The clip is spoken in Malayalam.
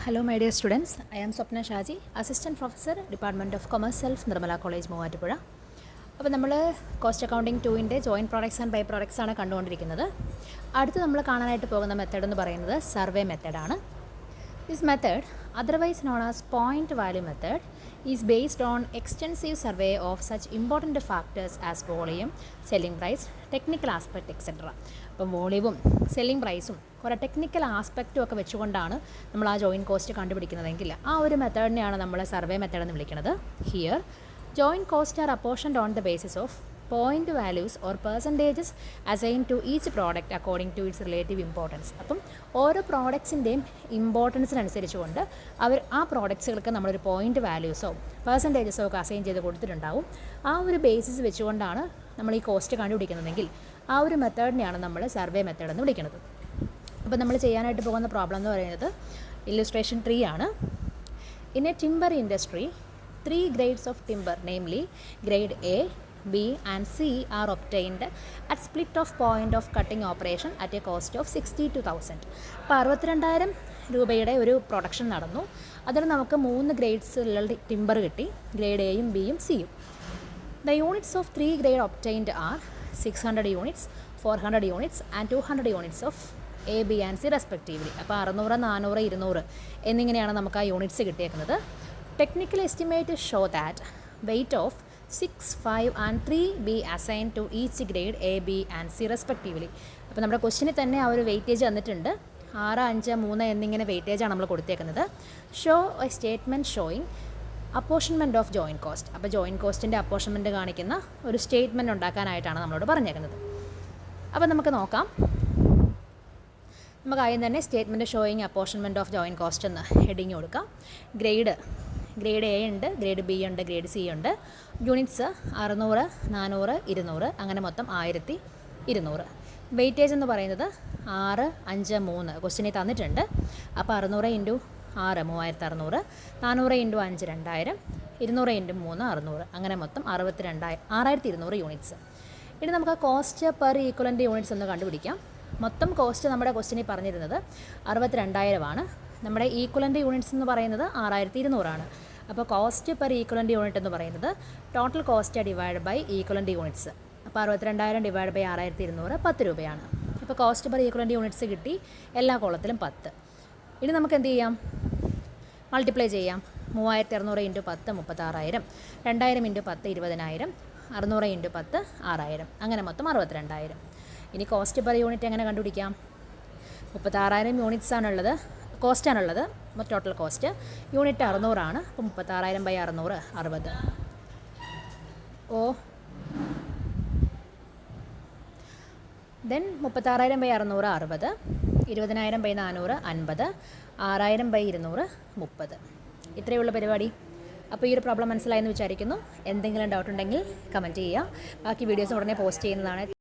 Hello, my dear students. I am Swapna Shaji, Assistant Professor, Department of Commerce, Self, Nirmala College, Muvattupuzha. അപ്പോൾ നമ്മൾ കോസ്റ്റ് അക്കൗണ്ടിങ് 2ൻ്റെ joint products and by products ആണ് കണ്ടുകൊണ്ടിരിക്കുന്നത്. അടുത്ത് നമ്മൾ കാണാനായിട്ട് പോകുന്ന മെത്തേഡ് എന്ന് പറയുന്നത് സർവേ മെത്തേഡാണ്. This method, otherwise known as point value method, is based on extensive survey of such important factors as volume, selling price, technical aspect, etc. അപ്പം വോളിയവും സെല്ലിംഗ് പ്രൈസും കുറേ ടെക്നിക്കൽ ആസ്പെക്റ്റും ഒക്കെ വെച്ചുകൊണ്ടാണ് നമ്മൾ ആ ജോയിൻറ്റ് കോസ്റ്റ് കണ്ടുപിടിക്കുന്നതെങ്കിൽ ആ ഒരു മെത്തേഡിനെയാണ് നമ്മൾ സർവേ മെത്തേഡ് എന്ന് വിളിക്കുന്നത്. Here joint cost are apportioned on the basis of point values or percentages assign to each product according to its relative importance. അപ്പം ഓരോ പ്രോഡക്ട്സിൻ്റെയും ഇമ്പോർട്ടൻസിനനുസരിച്ചുകൊണ്ട് അവർ ആ പ്രോഡക്ട്സുകൾക്ക് നമ്മളൊരു പോയിൻ്റ് വാല്യൂസോ പെർസെൻറ്റേജസോ ഒക്കെ അസൈൻ ചെയ്ത് കൊടുത്തിട്ടുണ്ടാവും. ആ ഒരു ബേസിസ് വെച്ചുകൊണ്ടാണ് നമ്മൾ ഈ കോസ്റ്റ് കണ്ടുപിടിക്കുന്നതെങ്കിൽ ആ ഒരു മെത്തേഡിനെയാണ് നമ്മൾ സർവേ മെത്തേഡ് എന്ന് വിളിക്കുന്നത്. അപ്പോൾ നമ്മൾ ചെയ്യാനായിട്ട് പോകുന്ന പ്രോബ്ലം എന്ന് പറയുന്നത് ഇല്ലുസ്ട്രേഷൻ 3 ആണ്. In A timber industry 3 grades of timber, namely grade A, B and C are obtained at split of point of cutting operation at a cost of 62,000. അപ്പോൾ 62,000 രൂപയുടെ ഒരു പ്രൊഡക്ഷൻ നടന്നു. അതിൽ നമുക്ക് 3 ഗ്രേഡ്സിലുള്ള ടിമ്പർ കിട്ടി, ഗ്രേഡ് എയും ബിയും സിയും. The units of 3 grade obtained are 600 units, 400 units and 200 units of A, B and C respectively. അപ്പോൾ 600, 400, 200 എന്നിങ്ങനെയാണ് നമുക്ക് ആ യൂണിറ്റ്സ് കിട്ടിയേക്കുന്നത്. Technical estimates show that weight of 6, 5 and 3 be assigned to each grade A, B and C respectively. അപ്പോൾ നമ്മുടെ ക്വസ്റ്റിനിൽ തന്നെ ആ ഒരു വെയിറ്റേജ് തന്നിട്ടുണ്ട്. 6, 5, 3 എന്നിങ്ങനെ വെയിറ്റേജാണ് നമ്മൾ കൊടുത്തേക്കുന്നത്. Show a statement showing apportionment of joint cost. അപ്പോൾ ജോയിൻറ്റ് കോസ്റ്റിൻ്റെ അപ്പോർഷൻമെൻറ്റ് കാണിക്കുന്ന ഒരു സ്റ്റേറ്റ്മെൻറ്റ് ഉണ്ടാക്കാനായിട്ടാണ് നമ്മളോട് പറഞ്ഞേക്കുന്നത്. അപ്പോൾ നമുക്ക് നോക്കാം. നമുക്ക് ആദ്യം തന്നെ statement showing apportionment of joint cost എന്ന് ഹെഡിങ് കൊടുക്കാം. ഗ്രേഡ് എ ഉണ്ട്, ഗ്രേഡ് ബി ഉണ്ട്, ഗ്രേഡ് സി ഉണ്ട്. യൂണിറ്റ്സ് 600, 400, 200 അങ്ങനെ മൊത്തം 1200. വെയിറ്റേജ് എന്ന് പറയുന്നത് 6, 5, 3 ക്വസ്റ്റിനെ തന്നിട്ടുണ്ട്. അപ്പോൾ 600 ഇൻറ്റു 6 3600, 400 ഇൻറ്റു 5 2000, 200 ഇൻറ്റു 3 600 അങ്ങനെ മൊത്തം 6200 യൂണിറ്റ്സ്. ഇനി നമുക്ക് കോസ്റ്റ് പെർ ഈക്വലൻ്റ് യൂണിറ്റ്സ് ഒന്ന് കണ്ടുപിടിക്കാം. മൊത്തം കോസ്റ്റ് നമ്മുടെ ക്വസ്റ്റിനിൽ പറഞ്ഞിരുന്നത് 62,000 ആണ്. നമ്മുടെ ഈക്വലൻ്റ് യൂണിറ്റ്സ് എന്ന് പറയുന്നത് 6200 ആണ്. അപ്പോൾ കോസ്റ്റ് പെർ ഈക്വലൻ്റ് യൂണിറ്റ് എന്ന് പറയുന്നത് total cost divide by equivalent units. അപ്പോൾ 62,000 ഡിവൈഡ് ബൈ 6200 10 രൂപയാണ്. അപ്പോൾ കോസ്റ്റ് പെർ ഈക്വലൻ്റ് യൂണിറ്റ്സ് കിട്ടി, എല്ലാ കോളത്തിലും 10. ഇനി നമുക്ക് എന്ത് ചെയ്യാം, മൾട്ടിപ്ലൈ ചെയ്യാം. 3600 ഇൻറ്റു 10 36,000, 2000 ഇൻറ്റു 10 20,000, 600 ഇൻറ്റു 10 6000 അങ്ങനെ മൊത്തം 62,000. ഇനി കോസ്റ്റ് പെർ യൂണിറ്റ് എങ്ങനെ കണ്ടുപിടിക്കാം? 36,000 യൂണിറ്റ്സ് ആണുള്ളത്, കോസ്റ്റാണുള്ളത്, ടോട്ടൽ കോസ്റ്റ്. യൂണിറ്റ് 600 ആണ്. അപ്പോൾ 36,000 by 600 60. Then 36,000 by 600 60, 20,000 by 400 50, 6,000 by 200 30. ഇത്രയുള്ള പരിപാടി. അപ്പോൾ ഈ ഒരു പ്രോബ്ലം മനസ്സിലായെന്ന് വിചാരിക്കുന്നു. എന്തെങ്കിലും ഡൗട്ട് ഉണ്ടെങ്കിൽ കമൻറ്റ് ചെയ്യുക. ബാക്കി വീഡിയോസ് ഉടനെ പോസ്റ്റ് ചെയ്യുന്നതാണ്.